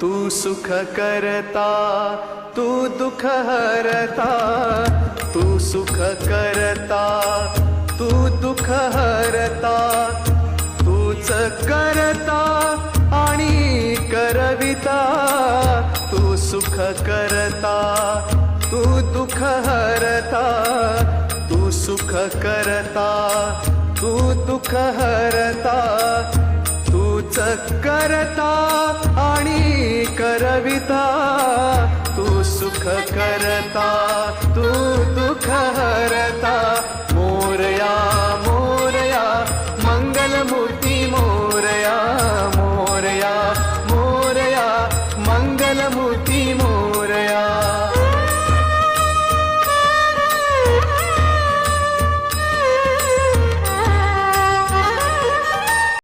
तू सुख करता तू दुःख हरता, तू सुख करता तू दुःख हरता, तूच करता आणि करविता, तू सुख करता तू दुःख हरता, तू सुख करता तू दुःख हरता, तूच करता आणि करविता, तू सुख करता तू दुःख हरता. मोरया